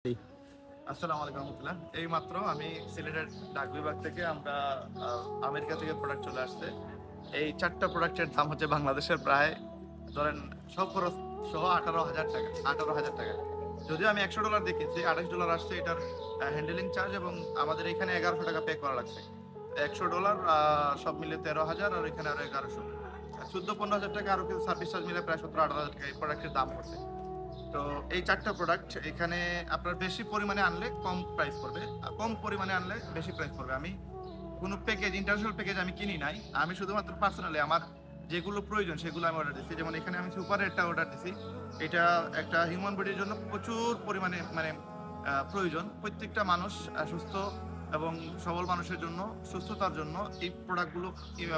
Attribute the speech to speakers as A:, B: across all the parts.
A: জি।
B: আসসালামু আলাইকুম রহমতুল্লাহ। এই মাত্র আমি সিলেটের ডাক বিভাগ থেকে আমরা আমেরিকা থেকে প্রোডাক্ট চলে আসছে। এই ৪ টা প্রোডাক্টের দাম হচ্ছে বাংলাদেশের প্রায় ধরেন সব খরচ সহ ৳১৮,০০০ ৳১৮,০০০। যদিও আমি $১০০ দিয়ে কিনছি, $২৮ আসছে এটার হ্যান্ডেলিং চার্জ এবং আমাদের এখানে ৳১১০০ পে করা লাগছে। $১০০ সব মিলে ১৩,০০০ আর এখানে আরো ১১০০। ১৪-১৫,০০০ আরো কিছু সার্ভিস চার্জ মিলে প্রায় ১৭-১৮,০০০ এই প্রোডাক্টের দাম পড়ছে। তো এই ৪ টা প্রোডাক্ট এখানে আপনার বেশি পরিমাণে আনলে কম প্রাইস পড়বে। কম পরিমাণে আনলে বেশি প্রাইস পড়বে। আমি কোন প্যাকেজ ইন্টারন্যাশনাল প্যাকেজ আমি কিনি নাই। আমি শুধুমাত্র পার্সোনালি আমার যেগুলো প্রয়োজন সেগুলো আমি অর্ডার দিছি। যেমন এখানে আমি সুপার রেডটা অর্ডার দিছি। এটা একটা হিউম্যান বডির জন্য প্রচুর পরিমাণে মানে প্রয়োজন। প্রত্যেকটা মানুষ সুস্থ এবং সবল মানুষের জন্য সুস্থতার জন্য এই প্রোডাক্টগুলো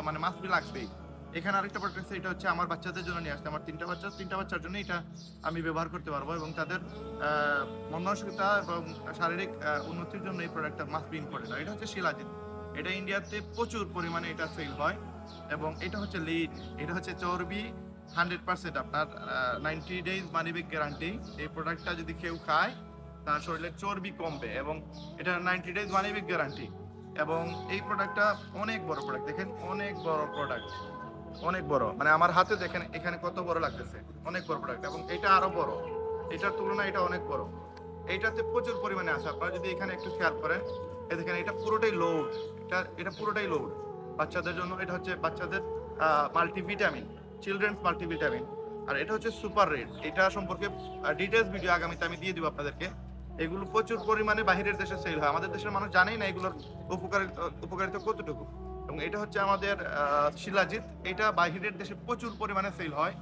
B: মানে মাস্ট বি লাগবেই। এখানে আরেকটা প্রোডাক্ট আছে, এটা হচ্ছে আমার বাচ্চাদের জন্য নিয়ে আসছে। আমার ৩ টা বাচ্চা, ৩ টা বাচ্চার জন্য এটা আমি ব্যবহার করতে পারবো এবং তাদের মন মানসিকতা এবং শারীরিক উন্নতির জন্য এই প্রোডাক্টটা মাস্ট বি ইম্পর্টেন্ট। আর এটা হচ্ছে শিলাজিৎ। এটা ইন্ডিয়াতে প্রচুর পরিমাণে এটা সেল হয় এবং এটা হচ্ছে লিড, এটা হচ্ছে চর্বি 100% আপনার 90 ডেজ মানি ব্যাক গ্যারান্টি। এই প্রোডাক্টটা যদি কেউ খায় তার শরীরে চর্বি কমবে এবং এটা 90 ডেজ মানি ব্যাক গ্যারান্টি। এবং এই প্রোডাক্টটা অনেক বড় প্রোডাক্ট, দেখেন অনেক বড় প্রোডাক্ট, অনেক বড়। মানে আমার হাতে দেখেন এখানে কত বড় লাগতেছে, অনেক বড় প্রোডাক্ট এবং এটা আরো বড়। এটার তুলনায় এটা অনেক বড়। এইটাতে প্রচুর পরিমাণে আছে। আপনারা যদি এখানে একটু খেয়াল করেন, এই দেখেন এটা পুরোটাই লোড। এটা পুরোটাই লোড। বাচ্চাদের জন্য এটা হচ্ছে বাচ্চাদের মাল্টিভিটামিন, চিলড্রেন্স মাল্টিভিটামিন। আর এটা হচ্ছে সুপার রেড। এটা সম্পর্কে ডিটেইলস ভিডিও আগামীতে আমি দিয়ে দিব আপনাদেরকে। এগুলো প্রচুর পরিমাণে বাহিরের দেশে সেল হয়। আমাদের দেশের মানুষ জানেই না এগুলোর উপকারিতা কতটুকু। এবং এটা হচ্ছে আমাদের শিলাজিৎ। এটা বাহিরের দেশে প্রচুর পরিমাণে সেল হয়।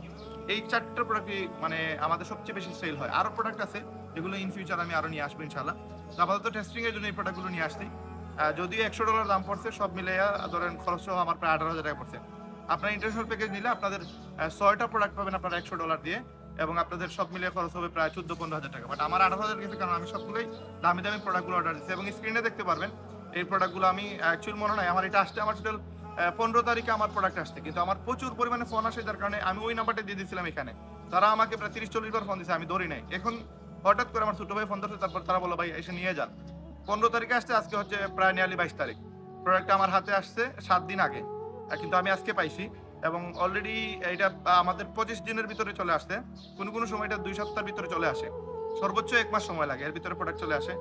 B: এই ৪ টা প্রোডাক্টই মানে আমাদের সবচেয়ে বেশি সেল হয়। আরো প্রোডাক্ট আছে যেগুলো ইন ফিউচার আমি আরো নিয়ে আসবো ইনশাআল্লাহ। তো আপাতত টেস্টিং এর জন্য এই প্রোডাক্টগুলো নিয়ে আসছি। যদিও $১০০ দাম পড়ছে, সব মিলাইয়া ধরেন খরচ সহ আমার প্রায় ৳১৮,০০০ পড়ছে। আপনার ইন্টারন্যাশনাল প্যাকেজ নিলে আপনাদের ৬ টা প্রোডাক্ট পাবেন আপনারা $১০০ দিয়ে এবং আপনাদের সব মিলিয়ে খরচ হবে প্রায় ১৪-১৫,০০০ টাকা। বাট আমার ১৮,০০০ গেছে কারণ আমি সবগুলোই দামি দামি প্রোডাক্টগুলো অর্ডার দিচ্ছি এবং স্ক্রিনে দেখতে পারবেন এই প্রোডাক্টগুলো আমি অ্যাকচুয়াল মনে নাই আমার এটা আসতে আমার টোটাল ১৫ তারিখে আমার প্রোডাক্ট আসছে। কিন্তু আমার প্রচুর পরিমাণে ফোন আসে যার কারণে আমি ওই নাম্বারটা দিয়ে দিয়েছিলাম এখানে। তারা আমাকে প্রায় ৩০-৪০ বার ফোন দিয়েছে, আমি ধরি নাই। এখন হঠাৎ করে আমার ছোট ভাই ফোন ধরছে, তারপর তারা বলল ভাই এসে নিয়ে যান। ১৫ তারিখে আসছে, আজকে হচ্ছে প্রায় নিয়ারলি ২২ তারিখ। প্রোডাক্টটা আমার হাতে আসছে ৭ দিন আগে। কিন্তু আমি আজকে পাইছি এবং অলরেডি এটা আমাদের ২৫ দিনের ভিতরে চলে আসছে। কোনো সময় এটা ২ সপ্তাহের ভিতরে চলে আসে। সর্বোচ্চ ১ মাস সময় লাগে। এর ভিতরে প্রোডাক্ট চলে আসে।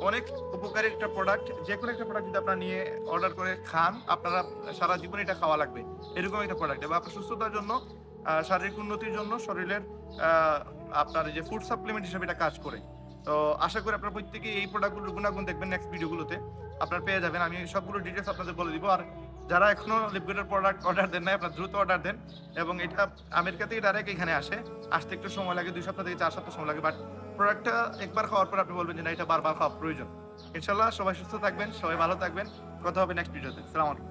B: অনেক উপকারী একটা প্রোডাক্ট। যেকোনো একটা প্রোডাক্ট যদি আপনারা নিয়ে অর্ডার করে খান, আপনারা সারা জীবন এটা খাওয়া লাগবে। এরকম একটা প্রোডাক্ট এবং আপনার সুস্থতার জন্য, শারীরিক উন্নতির জন্য, শরীরের আ আপনার এই যে ফুড সাপ্লিমেন্ট হিসেবে এটা কাজ করে। তো আশা করি আপনারা প্রত্যেকেই এই প্রোডাক্টগুলোর গুণাগুণ দেখবেন নেক্সট ভিডিওগুলোতে। আপনারা পেয়ে যাবেন। আমি সবগুলো ডিটেইলস আপনাদের বলে দিব। আর যারা এখনো লিপগুডের প্রোডাক্ট অর্ডার দেন নাই, আপনারা দ্রুত অর্ডার দেন এবং এটা আমেরিকা থেকে ডাইরেক্ট এখানে আসে। আসতে একটু সময় লাগে, ২ সপ্তাহ থেকে ৪ সপ্তাহ সময় লাগে। বাট প্রোডাক্টটা একবার খাওয়ার পর আপনি বলবেন যে না এটা বারবার খাওয়া প্রয়োজন। ইনশাআল্লাহ সবাই সুস্থ থাকবেন, সবাই ভালো থাকবেন। কথা হবে নেক্সট ভিডিওতে। আসসালামু আলাইকুম।